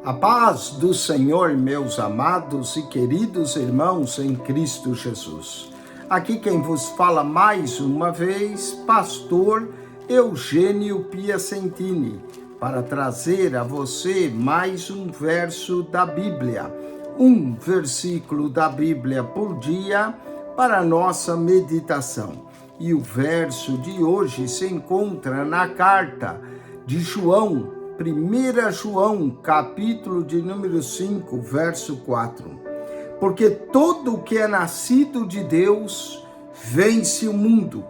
A paz do Senhor, meus amados e queridos irmãos em Cristo Jesus. Aqui quem vos fala mais uma vez, pastor Eugênio Piacentini, para trazer a você mais um verso da Bíblia, um versículo da Bíblia por dia para a nossa meditação. E o verso de hoje se encontra na carta de João, 1 João, capítulo de número 5, verso 4. Porque todo o que é nascido de Deus vence o mundo.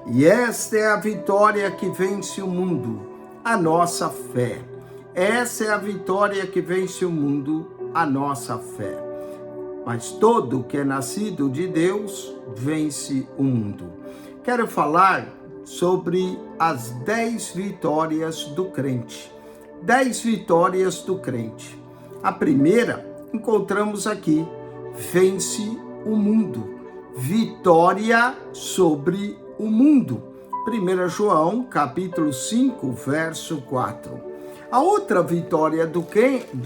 E esta é a vitória que vence o mundo, a nossa fé. Essa é a vitória que vence o mundo, a nossa fé. Mas todo o que é nascido de Deus vence o mundo. Quero falar sobre as 10 vitórias do crente. 10 vitórias do crente. A primeira, encontramos aqui, vence o mundo. Vitória sobre o mundo. 1 João, capítulo 5, verso 4. A outra vitória do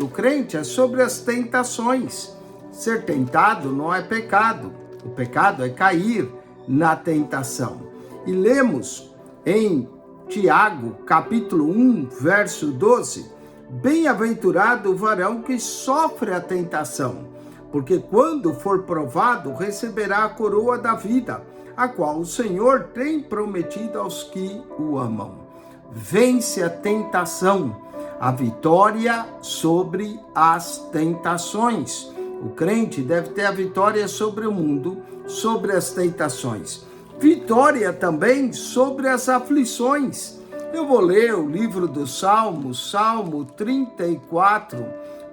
crente é sobre as tentações. Ser tentado não é pecado. O pecado é cair na tentação. E lemos em Tiago, capítulo 1, verso 12, bem-aventurado o varão que sofre a tentação, porque quando for provado, receberá a coroa da vida, a qual o Senhor tem prometido aos que o amam. Vence a tentação, a vitória sobre as tentações. O crente deve ter a vitória sobre o mundo, sobre as tentações. Vitória também sobre as aflições. Eu vou ler o livro dos Salmos, Salmo 34,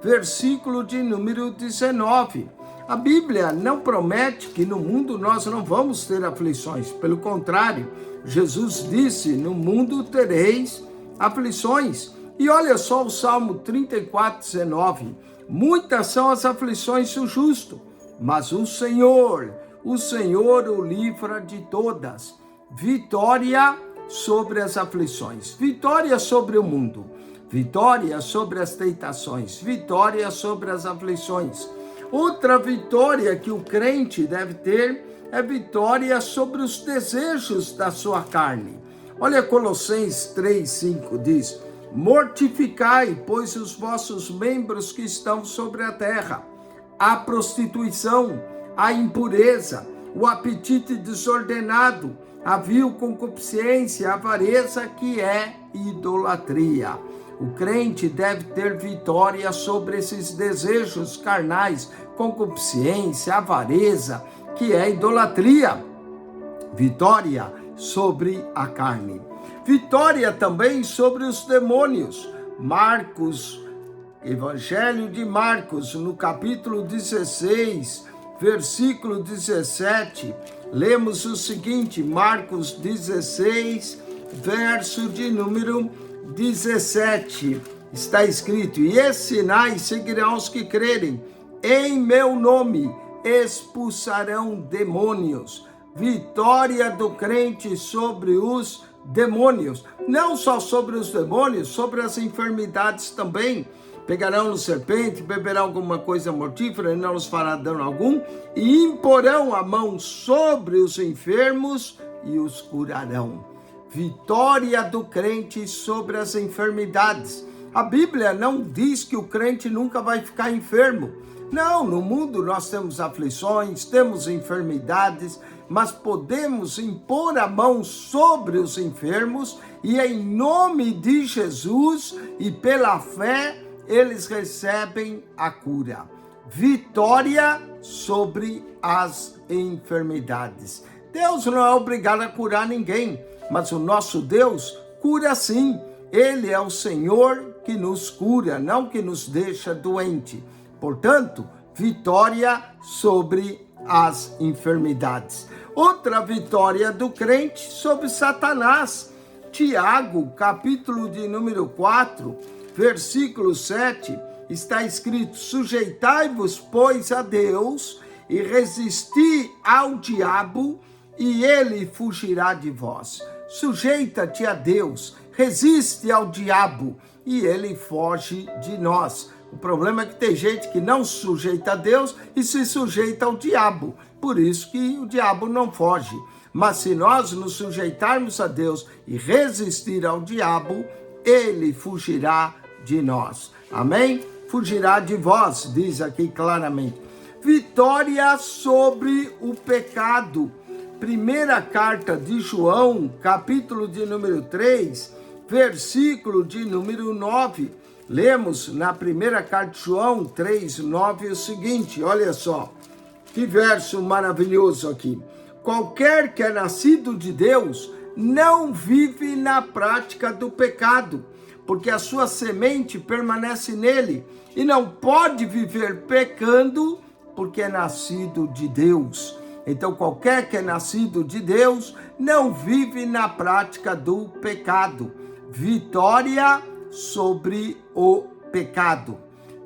versículo de número 19. A Bíblia não promete que no mundo nós não vamos ter aflições. Pelo contrário, Jesus disse, no mundo tereis aflições. E olha só o Salmo 34, 19. Muitas são as aflições do justo, mas o Senhor o livra de todas. Vitória sobre as aflições, vitória sobre o mundo, vitória sobre as tentações, vitória sobre as aflições. Outra vitória que o crente deve ter é vitória sobre os desejos da sua carne. Olha Colossenses 3:5 diz: mortificai, pois, os vossos membros que estão sobre a terra, a prostituição, a impureza, o apetite desordenado, a vil concupiscência, a avareza, que é idolatria. O crente deve ter vitória sobre esses desejos carnais, concupiscência, avareza, que é idolatria. Vitória sobre a carne. Vitória também sobre os demônios. Evangelho de Marcos, no capítulo 16, versículo 17, lemos o seguinte, Marcos 16, verso de número 17, está escrito: e esses sinais seguirão os que crerem, em meu nome expulsarão demônios. Vitória do crente sobre os demônios, não só sobre os demônios, sobre as enfermidades também. Pegarão no serpente, beberão alguma coisa mortífera e não lhes fará dano algum, e imporão a mão sobre os enfermos e os curarão. Vitória do crente sobre as enfermidades. A Bíblia não diz que o crente nunca vai ficar enfermo. Não, no mundo nós temos aflições, temos enfermidades, mas podemos impor a mão sobre os enfermos e em nome de Jesus e pela fé eles recebem a cura. Vitória sobre as enfermidades. Deus não é obrigado a curar ninguém, mas o nosso Deus cura sim. Ele é o Senhor que nos cura, não que nos deixa doente. Portanto, vitória sobre as enfermidades. Outra vitória do crente sobre Satanás. Tiago, capítulo de número 4, versículo 7, está escrito: sujeitai-vos, pois, a Deus, e resisti ao diabo, e ele fugirá de vós. Sujeita-te a Deus, resiste ao diabo, e ele foge de nós. O problema é que tem gente que não se sujeita a Deus e se sujeita ao diabo. Por isso que o diabo não foge. Mas se nós nos sujeitarmos a Deus e resistir ao diabo, ele fugirá de nós. Amém? Fugirá de vós, diz aqui claramente. Vitória sobre o pecado. Primeira carta de João, capítulo de número 3, versículo de número 9. Lemos na primeira carta de João 3:9 o seguinte, olha só, que verso maravilhoso aqui. Qualquer que é nascido de Deus não vive na prática do pecado, porque a sua semente permanece nele, e não pode viver pecando, porque é nascido de Deus. Então, qualquer que é nascido de Deus não vive na prática do pecado. Vitória sobre o pecado.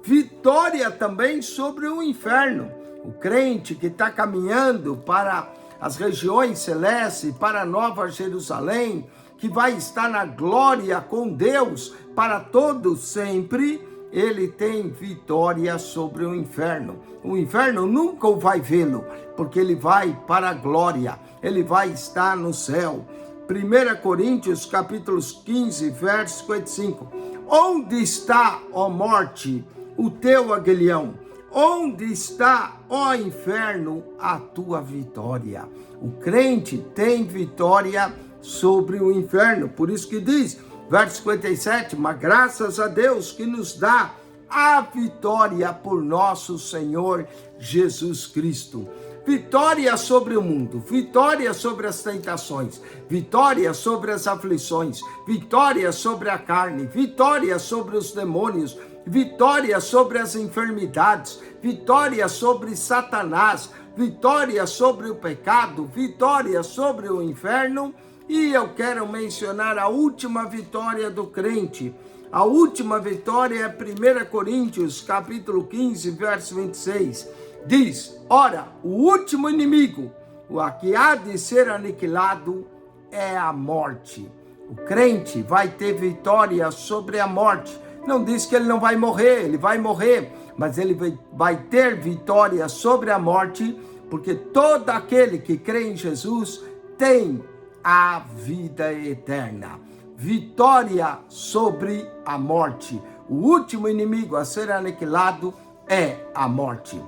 Vitória também sobre o inferno. O crente que está caminhando para as regiões celestes, para a Nova Jerusalém, que vai estar na glória com Deus para todos sempre, ele tem vitória sobre o inferno. O inferno nunca o vai vê-lo, porque ele vai para a glória, ele vai estar no céu. 1 Coríntios, capítulos 15, verso 55. Onde está, ó morte, o teu aguilhão? Onde está, ó inferno, a tua vitória? O crente tem vitória sobre o inferno. Por isso que diz, verso 57, mas graças a Deus que nos dá a vitória por nosso Senhor Jesus Cristo. Vitória sobre o mundo, vitória sobre as tentações, vitória sobre as aflições, vitória sobre a carne, vitória sobre os demônios, vitória sobre as enfermidades, vitória sobre Satanás, vitória sobre o pecado, vitória sobre o inferno. E eu quero mencionar a última vitória do crente. A última vitória é 1 Coríntios, capítulo 15, verso 26. Diz, ora, o último inimigo, o que há de ser aniquilado é a morte. O crente vai ter vitória sobre a morte. Não diz que ele não vai morrer, ele vai morrer, mas ele vai ter vitória sobre a morte, porque todo aquele que crê em Jesus tem a vida eterna. Vitória sobre a morte. O último inimigo a ser aniquilado é a morte.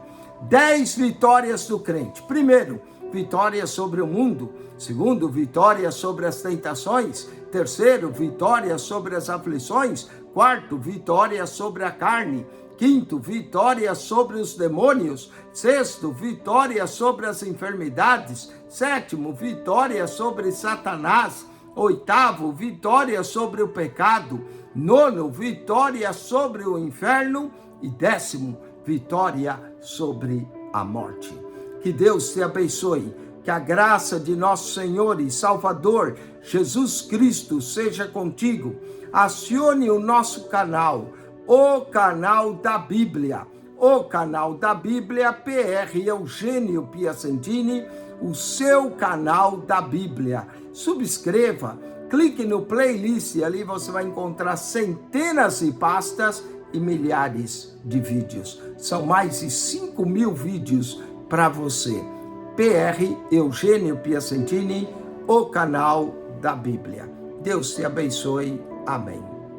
10 vitórias do crente. Primeiro, vitória sobre o mundo. Segundo, vitória sobre as tentações. Terceiro, vitória sobre as aflições. Quarto, vitória sobre a carne. Quinto, vitória sobre os demônios. Sexto, vitória sobre as enfermidades. Sétimo, vitória sobre Satanás. Oitavo, vitória sobre o pecado. Nono, vitória sobre o inferno. E décimo, vitória sobre a morte. Que Deus te abençoe. Que a graça de nosso Senhor e Salvador Jesus Cristo seja contigo. Acione o nosso canal, o canal da Bíblia. O canal da Bíblia, PR Eugênio Piacentini, o seu canal da Bíblia. Subscreva, clique no playlist e ali você vai encontrar centenas de pastas e milhares de vídeos. São mais de 5.000 vídeos para você. PR Eugênio Piacentini, o canal da Bíblia. Deus te abençoe. Amém.